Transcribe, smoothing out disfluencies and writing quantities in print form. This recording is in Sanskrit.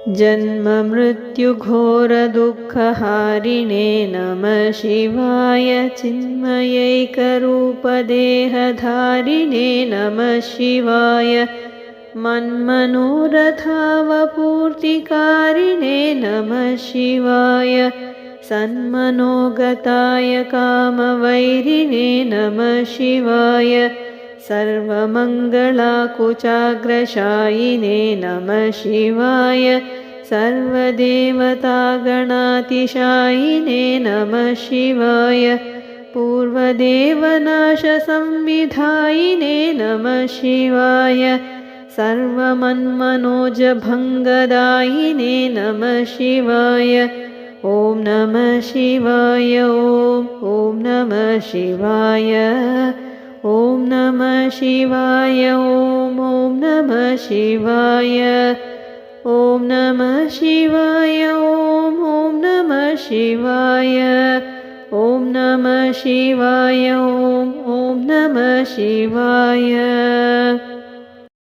जन्ममृत्युघोरदुःखहारिणे नमः शिवाय। चिन्मयैकरूपदेहधारिणे नमः शिवाय। मन्मनोरथावपूर्तिकारिणे नमः शिवाय। सन्मनोगताय कामवैरिणे नमः शिवाय। सर्वमङ्गलाकुचाग्रशायिने नमः शिवाय। सर्वदेवतागणातिशायिने नमः शिवाय। पूर्वदेवनाशसंविधायिने नमः शिवाय। सर्वमन्मनोजभङ्गदायिने नमः शिवाय। ॐ नमः शिवाय। ॐ नमः शिवाय। ॐ नमः शिवाय। ॐ नमः शिवाय। ॐ नमः शिवाय। ॐ नमः शिवाय। ॐ नमः शिवाय। ॐ नमः शिवाय।